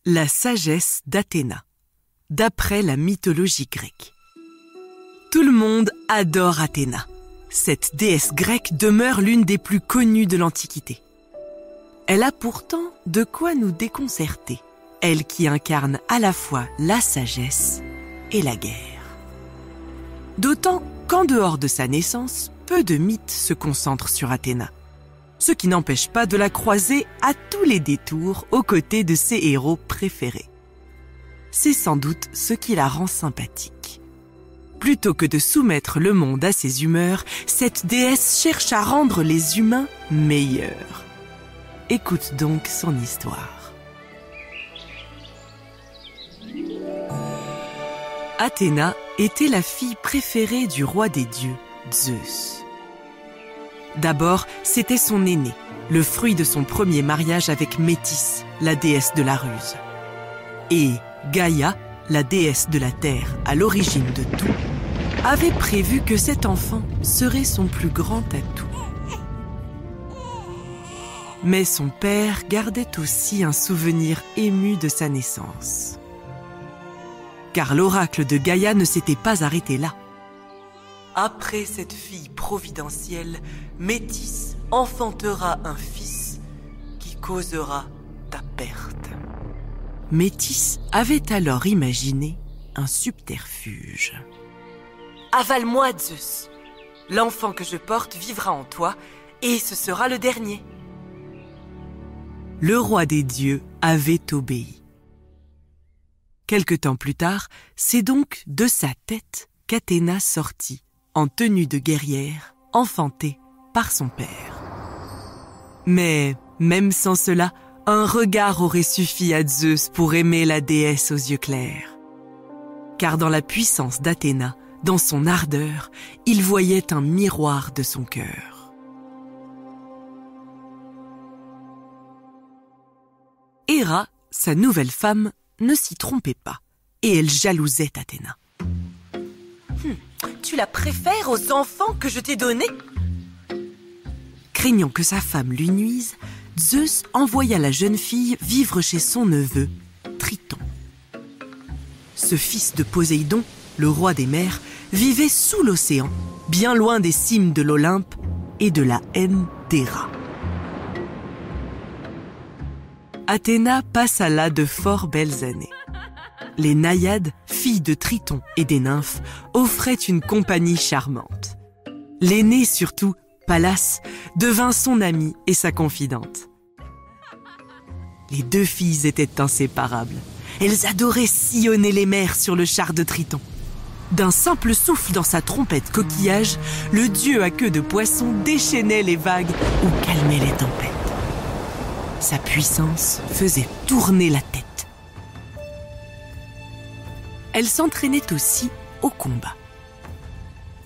La sagesse d'Athéna, d'après la mythologie grecque. Tout le monde adore Athéna. Cette déesse grecque demeure l'une des plus connues de l'Antiquité. Elle a pourtant de quoi nous déconcerter, elle qui incarne à la fois la sagesse et la guerre. D'autant qu'en dehors de sa naissance, peu de mythes se concentrent sur Athéna, ce qui n'empêche pas de la croiser à tous les détours aux côtés de ses héros préférés. C'est sans doute ce qui la rend sympathique. Plutôt que de soumettre le monde à ses humeurs, cette déesse cherche à rendre les humains meilleurs. Écoute donc son histoire. Athéna était la fille préférée du roi des dieux, Zeus. D'abord, c'était son aîné, le fruit de son premier mariage avec Métis, la déesse de la ruse. Et Gaïa, la déesse de la terre à l'origine de tout, avait prévu que cet enfant serait son plus grand atout. Mais son père gardait aussi un souvenir ému de sa naissance. Car l'oracle de Gaïa ne s'était pas arrêté là. Après cette fille providentielle, Métis enfantera un fils qui causera ta perte. Métis avait alors imaginé un subterfuge. Avale-moi, Zeus. L'enfant que je porte vivra en toi et ce sera le dernier. Le roi des dieux avait obéi. Quelque temps plus tard, c'est donc de sa tête qu'Athéna sortit, en tenue de guerrière, enfantée par son père. Mais, même sans cela, un regard aurait suffi à Zeus pour aimer la déesse aux yeux clairs. Car dans la puissance d'Athéna, dans son ardeur, il voyait un miroir de son cœur. Héra, sa nouvelle femme, ne s'y trompait pas, et elle jalousait Athéna. Tu la préfères aux enfants que je t'ai donnés ? Craignant que sa femme lui nuise, Zeus envoya la jeune fille vivre chez son neveu, Triton. Ce fils de Poséidon, le roi des mers, vivait sous l'océan, bien loin des cimes de l'Olympe et de la haine d'Héra. Athéna passa là de fort belles années. Les naïades, filles de Triton et des nymphes, offraient une compagnie charmante. L'aînée surtout, Pallas, devint son amie et sa confidente. Les deux filles étaient inséparables. Elles adoraient sillonner les mers sur le char de Triton. D'un simple souffle dans sa trompette coquillage, le dieu à queue de poisson déchaînait les vagues ou calmait les tempêtes. Sa puissance faisait tourner la tête. Elle s'entraînait aussi au combat.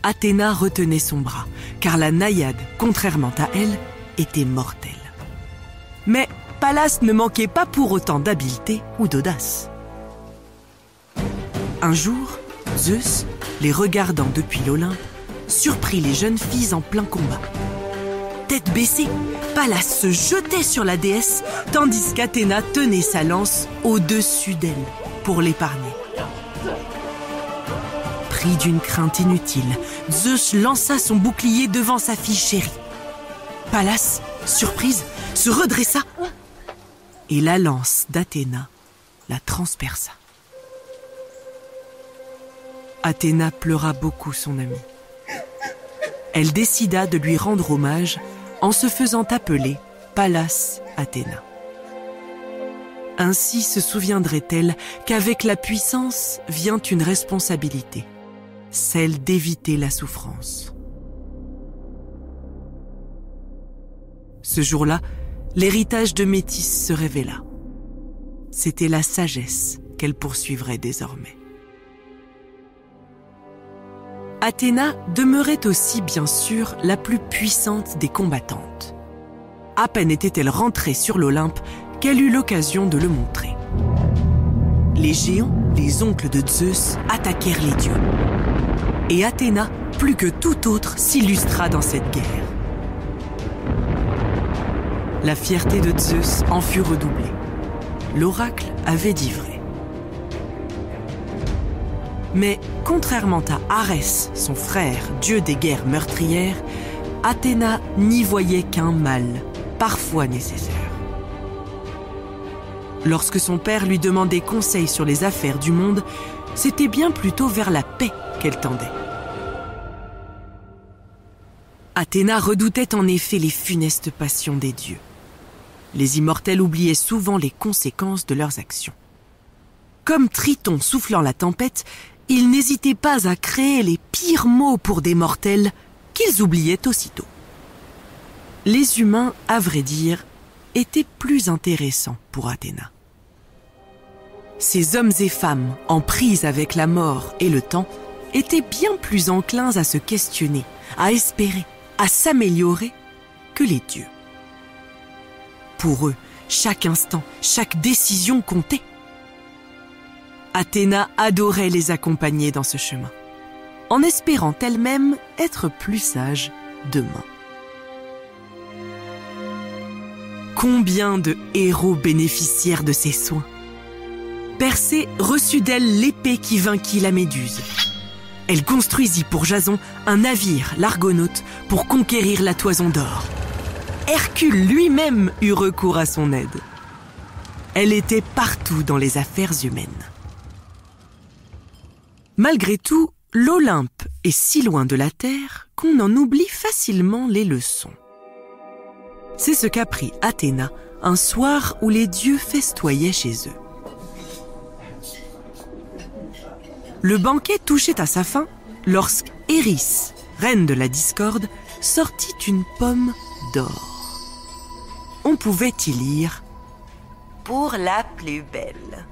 Athéna retenait son bras, car la naïade, contrairement à elle, était mortelle. Mais Pallas ne manquait pas pour autant d'habileté ou d'audace. Un jour, Zeus, les regardant depuis l'Olympe, surprit les jeunes filles en plein combat. Tête baissée, Pallas se jetait sur la déesse, tandis qu'Athéna tenait sa lance au-dessus d'elle pour l'épargner. Pris d'une crainte inutile, Zeus lança son bouclier devant sa fille chérie. Pallas, surprise, se redressa et la lance d'Athéna la transperça. Athéna pleura beaucoup son amie. Elle décida de lui rendre hommage en se faisant appeler Pallas Athéna. Ainsi se souviendrait-elle qu'avec la puissance vient une responsabilité, celle d'éviter la souffrance. Ce jour-là, l'héritage de Métis se révéla. C'était la sagesse qu'elle poursuivrait désormais. Athéna demeurait aussi, bien sûr, la plus puissante des combattantes. À peine était-elle rentrée sur l'Olympe qu'elle eut l'occasion de le montrer. Les géants, les oncles de Zeus, attaquèrent les dieux. Et Athéna, plus que tout autre, s'illustra dans cette guerre. La fierté de Zeus en fut redoublée. l'oracle avait dit vrai. Mais contrairement à Arès, son frère, dieu des guerres meurtrières, Athéna n'y voyait qu'un mal, parfois nécessaire. Lorsque son père lui demandait conseil sur les affaires du monde, c'était bien plutôt vers la paix qu'elle tendait. Athéna redoutait en effet les funestes passions des dieux. Les immortels oubliaient souvent les conséquences de leurs actions. Comme Triton soufflant la tempête, ils n'hésitaient pas à créer les pires maux pour des mortels qu'ils oubliaient aussitôt. Les humains, à vrai dire, étaient plus intéressants pour Athéna. Ces hommes et femmes, en prise avec la mort et le temps, étaient bien plus enclins à se questionner, à espérer, à s'améliorer que les dieux. Pour eux, chaque instant, chaque décision comptait. Athéna adorait les accompagner dans ce chemin, en espérant elle-même être plus sage demain. Combien de héros bénéficièrent de ses soins? Persée reçut d'elle l'épée qui vainquit la Méduse. Elle construisit pour Jason un navire, l'Argonaute, pour conquérir la Toison d'Or. Hercule lui-même eut recours à son aide. Elle était partout dans les affaires humaines. Malgré tout, l'Olympe est si loin de la Terre qu'on en oublie facilement les leçons. C'est ce qu'a pris Athéna un soir où les dieux festoyaient chez eux. Le banquet touchait à sa fin lorsque Eris, reine de la discorde, sortit une pomme d'or. On pouvait y lire « Pour la plus belle ».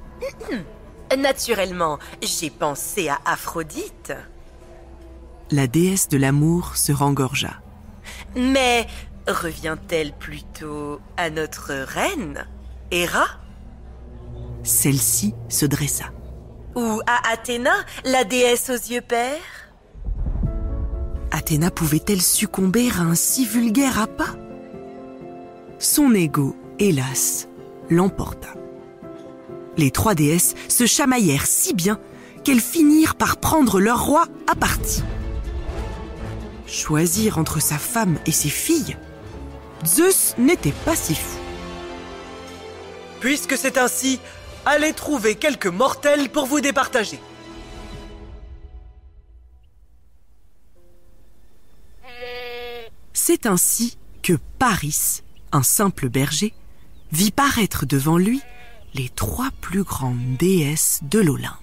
Naturellement, j'ai pensé à Aphrodite. La déesse de l'amour se rengorgea. Mais revient-elle plutôt à notre reine, Héra? Celle-ci se dressa. Ou à Athéna, la déesse aux yeux pères? Athéna pouvait-elle succomber à un si vulgaire appât? Son ego, hélas, l'emporta. Les trois déesses se chamaillèrent si bien qu'elles finirent par prendre leur roi à partie. Choisir entre sa femme et ses filles, Zeus n'était pas si fou. Puisque c'est ainsi, allez trouver quelques mortels pour vous départager. C'est ainsi que Paris, un simple berger, vit paraître devant lui les trois plus grandes déesses de l'Olympe.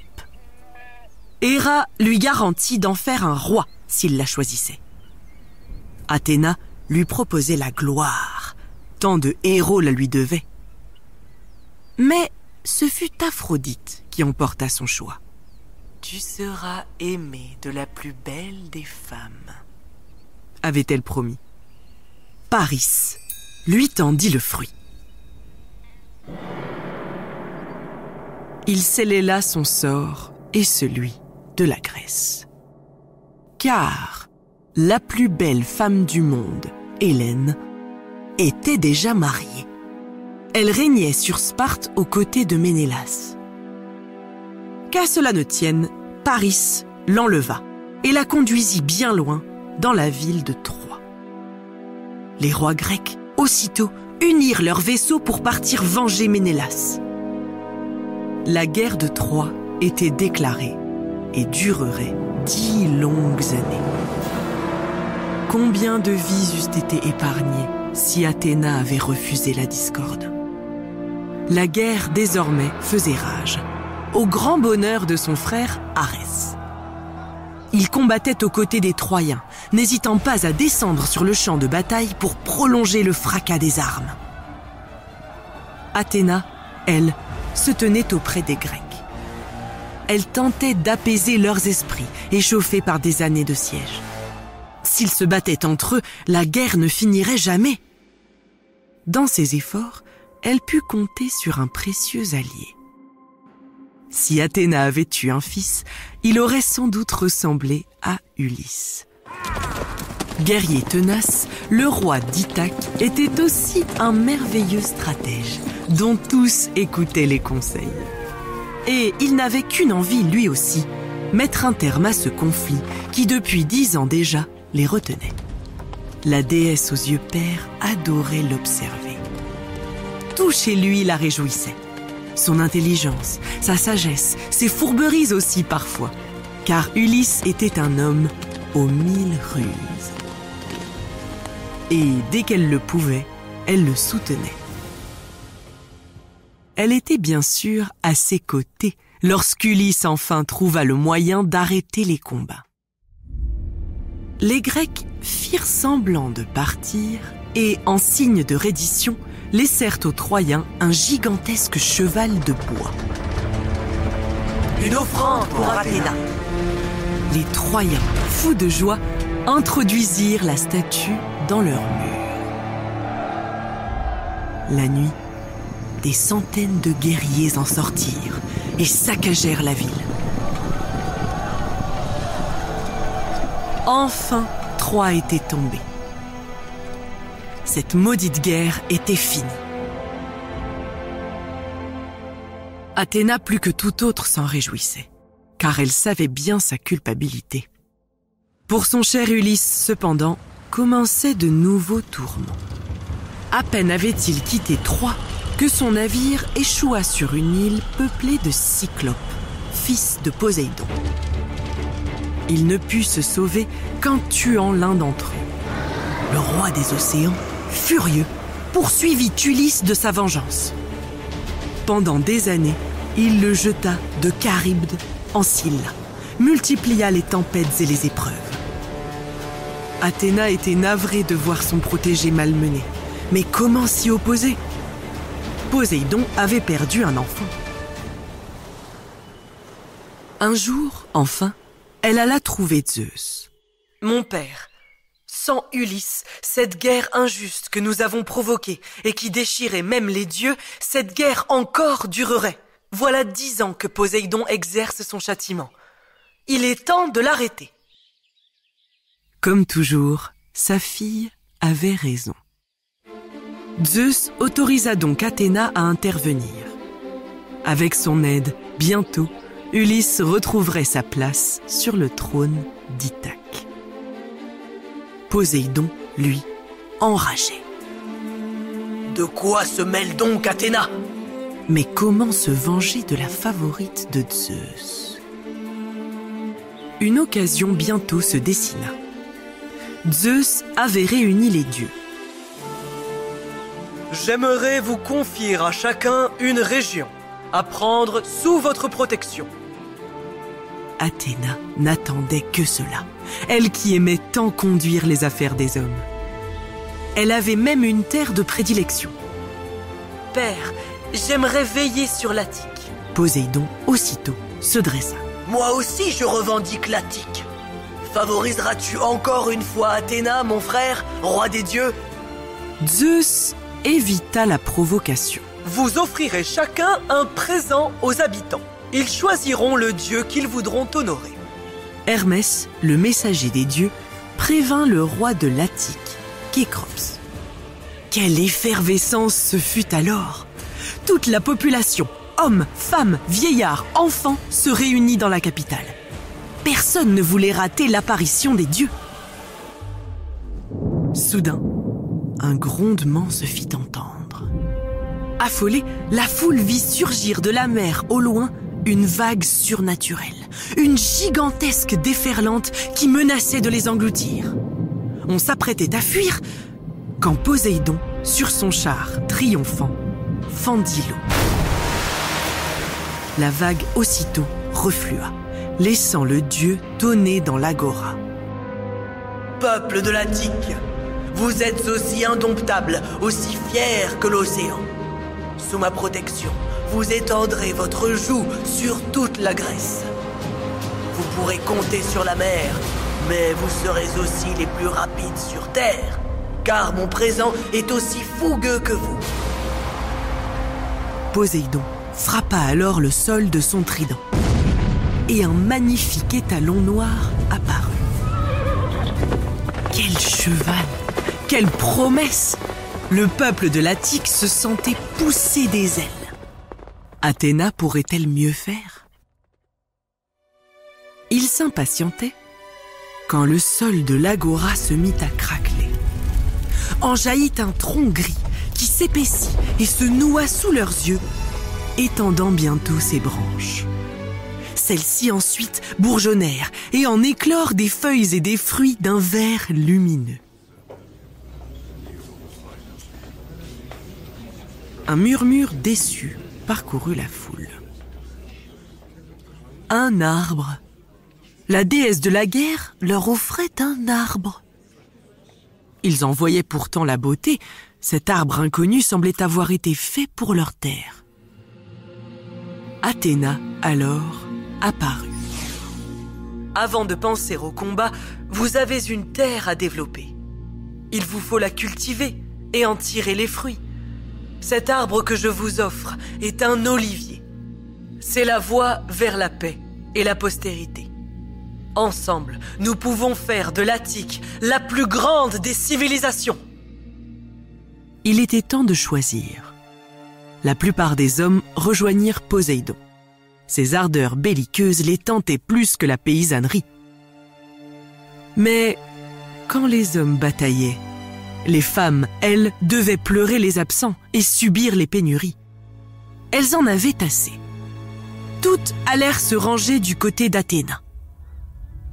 Héra lui garantit d'en faire un roi s'il la choisissait. Athéna lui proposait la gloire, tant de héros la lui devaient. Mais ce fut Aphrodite qui emporta son choix. « Tu seras aimé de la plus belle des femmes », avait-elle promis. Paris lui tendit le fruit. Il scellait là son sort et celui de la Grèce. Car la plus belle femme du monde, Hélène, était déjà mariée. Elle régnait sur Sparte aux côtés de Ménélas. Qu'à cela ne tienne, Paris l'enleva et la conduisit bien loin dans la ville de Troie. Les rois grecs, aussitôt, unirent leurs vaisseaux pour partir venger Ménélas. La guerre de Troie était déclarée et durerait 10 longues années. Combien de vies eussent été épargnées si Athéna avait refusé la discorde? La guerre désormais faisait rage, au grand bonheur de son frère Arès. Il combattait aux côtés des Troyens, n'hésitant pas à descendre sur le champ de bataille pour prolonger le fracas des armes. Athéna, elle, se tenait auprès des Grecs. Elle tentait d'apaiser leurs esprits, échauffés par des années de siège. S'ils se battaient entre eux, la guerre ne finirait jamais. Dans ses efforts, elle put compter sur un précieux allié. Si Athéna avait eu un fils, il aurait sans doute ressemblé à Ulysse. Guerrier tenace, le roi d'Ithaque était aussi un merveilleux stratège, dont tous écoutaient les conseils. Et il n'avait qu'une envie, lui aussi, mettre un terme à ce conflit qui, depuis 10 ans déjà, les retenait. La déesse aux yeux pères adorait l'observer. Tout chez lui la réjouissait. Son intelligence, sa sagesse, ses fourberies aussi parfois, car Ulysse était un homme aux 1000 ruses. Et dès qu'elle le pouvait, elle le soutenait. Elle était bien sûr à ses côtés lorsqu'Ulysse enfin trouva le moyen d'arrêter les combats. Les Grecs firent semblant de partir et, en signe de reddition, laissèrent aux Troyens un gigantesque cheval de bois. Une offrande pour Athéna. Les Troyens, fous de joie, introduisirent la statue dans leur mur. La nuit, des centaines de guerriers en sortirent et saccagèrent la ville. Enfin, Troie était tombée. Cette maudite guerre était finie. Athéna, plus que tout autre, s'en réjouissait, car elle savait bien sa culpabilité. Pour son cher Ulysse, cependant, commençaient de nouveaux tourments. À peine avait-il quitté Troie que son navire échoua sur une île peuplée de Cyclopes, fils de Poséidon. Il ne put se sauver qu'en tuant l'un d'entre eux. Le roi des océans, furieux, poursuivit Ulysse de sa vengeance. Pendant des années, il le jeta de Charybde en Scylla, multiplia les tempêtes et les épreuves. Athéna était navrée de voir son protégé malmené. Mais comment s'y opposer ? Poséidon avait perdu un enfant. Un jour, enfin, elle alla trouver Zeus. « Mon père, sans Ulysse, cette guerre injuste que nous avons provoquée et qui déchirait même les dieux, cette guerre encore durerait. Voilà 10 ans que Poséidon exerce son châtiment. Il est temps de l'arrêter. » Comme toujours, sa fille avait raison. Zeus autorisa donc Athéna à intervenir. Avec son aide, bientôt, Ulysse retrouverait sa place sur le trône d'Ithaque. Poséidon, lui, enrageait. De quoi se mêle donc Athéna ? Mais comment se venger de la favorite de Zeus ? Une occasion bientôt se dessina. Zeus avait réuni les dieux. J'aimerais vous confier à chacun une région, à prendre sous votre protection. Athéna n'attendait que cela, elle qui aimait tant conduire les affaires des hommes. Elle avait même une terre de prédilection. Père, j'aimerais veiller sur l'Attique. Poséidon, aussitôt, se dressa. Moi aussi je revendique l'Attique. Favoriseras-tu encore une fois Athéna, mon frère, roi des dieux ? Zeus évita la provocation. Vous offrirez chacun un présent aux habitants. Ils choisiront le dieu qu'ils voudront honorer. Hermès, le messager des dieux, prévint le roi de l'Attique, Kécrops. Quelle effervescence ce fut alors ! Toute la population, hommes, femmes, vieillards, enfants, se réunit dans la capitale. Personne ne voulait rater l'apparition des dieux. Soudain, un grondement se fit entendre. Affolée, la foule vit surgir de la mer au loin une vague surnaturelle, une gigantesque déferlante qui menaçait de les engloutir. On s'apprêtait à fuir quand Poséidon, sur son char triomphant, fendit l'eau. La vague aussitôt reflua, laissant le dieu tonner dans l'agora. Peuple de l'Attique, vous êtes aussi indomptables, aussi fiers que l'océan. Sous ma protection, vous étendrez votre joug sur toute la Grèce. Vous pourrez compter sur la mer, mais vous serez aussi les plus rapides sur terre, car mon présent est aussi fougueux que vous. Poséidon frappa alors le sol de son trident, et un magnifique étalon noir apparut. Quel cheval! Quelle promesse! le peuple de l'Attique se sentait pousser des ailes. Athéna pourrait-elle mieux faire? Il s'impatientait quand le sol de l'agora se mit à craqueler. En jaillit un tronc gris qui s'épaissit et se noua sous leurs yeux, étendant bientôt ses branches. Celles-ci ensuite bourgeonnèrent et en éclorent des feuilles et des fruits d'un vert lumineux. Un murmure déçu parcourut la foule. Un arbre. La déesse de la guerre leur offrait un arbre. Ils en voyaient pourtant la beauté. Cet arbre inconnu semblait avoir été fait pour leur terre. Athéna, alors, apparut. Avant de penser au combat, vous avez une terre à développer. Il vous faut la cultiver et en tirer les fruits. Cet arbre que je vous offre est un olivier. C'est la voie vers la paix et la postérité. Ensemble, nous pouvons faire de l'Attique la plus grande des civilisations. Il était temps de choisir. La plupart des hommes rejoignirent Poséidon. Ses ardeurs belliqueuses les tentaient plus que la paysannerie. Mais quand les hommes bataillaient, les femmes, elles, devaient pleurer les absents et subir les pénuries. Elles en avaient assez. Toutes allèrent se ranger du côté d'Athéna,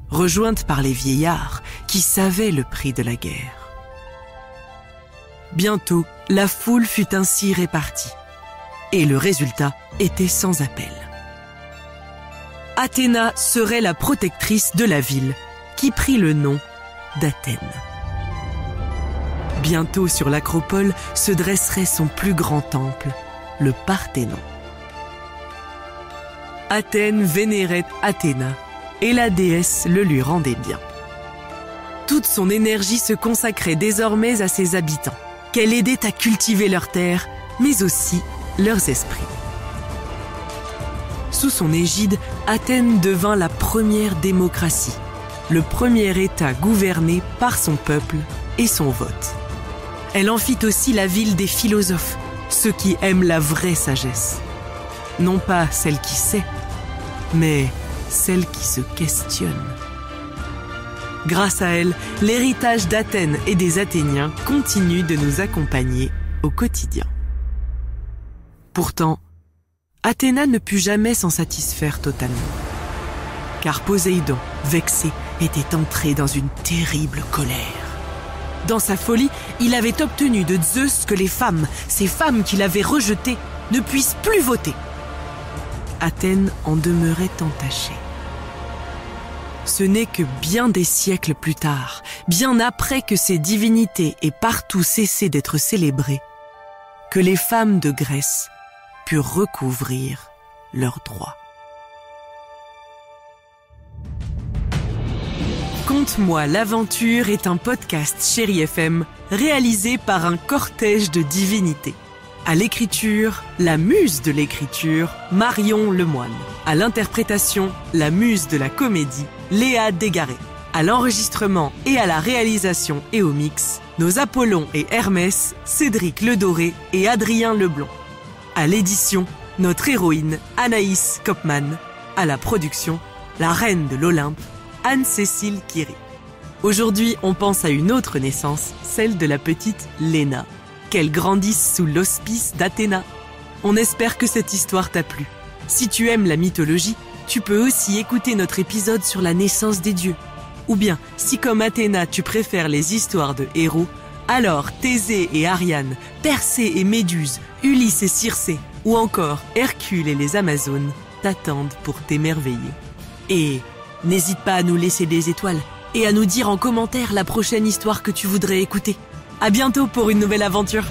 rejointes par les vieillards qui savaient le prix de la guerre. Bientôt, la foule fut ainsi répartie, et le résultat était sans appel. Athéna serait la protectrice de la ville, qui prit le nom d'Athènes. Bientôt sur l'acropole se dresserait son plus grand temple, le Parthénon. Athènes vénérait Athéna, et la déesse le lui rendait bien. Toute son énergie se consacrait désormais à ses habitants, qu'elle aidait à cultiver leurs terres, mais aussi leurs esprits. Sous son égide, Athènes devint la première démocratie, le premier État gouverné par son peuple et son vote. Elle en fit aussi la ville des philosophes, ceux qui aiment la vraie sagesse. Non pas celle qui sait, mais celle qui se questionne. Grâce à elle, l'héritage d'Athènes et des Athéniens continue de nous accompagner au quotidien. Pourtant, Athéna ne put jamais s'en satisfaire totalement. Car Poséidon, vexé, était entré dans une terrible colère. Dans sa folie, il avait obtenu de Zeus que les femmes, ces femmes qu'il avait rejetées, ne puissent plus voter. Athènes en demeurait entachée. Ce n'est que bien des siècles plus tard, bien après que ces divinités aient partout cessé d'être célébrées, que les femmes de Grèce purent recouvrir leurs droits. Conte-moi l'aventure est un podcast Chérie FM réalisé par un cortège de divinités. À l'écriture, la muse de l'écriture, Marion Lemoine. À l'interprétation, la muse de la comédie, Léa Dégaré. À l'enregistrement et à la réalisation et au mix, nos Apollon et Hermès, Cédric Ledoré et Adrien Leblond. À l'édition, notre héroïne, Anaïs Kopman. À la production, la reine de l'Olympe, Anne-Cécile Kiry. Aujourd'hui, on pense à une autre naissance, celle de la petite Léna. Qu'elle grandisse sous l'hospice d'Athéna. On espère que cette histoire t'a plu. Si tu aimes la mythologie, tu peux aussi écouter notre épisode sur la naissance des dieux. Ou bien, si comme Athéna tu préfères les histoires de héros, alors Thésée et Ariane, Persée et Méduse, Ulysse et Circé, ou encore Hercule et les Amazones t'attendent pour t'émerveiller. Et n'hésite pas à nous laisser des étoiles et à nous dire en commentaire la prochaine histoire que tu voudrais écouter. À bientôt pour une nouvelle aventure.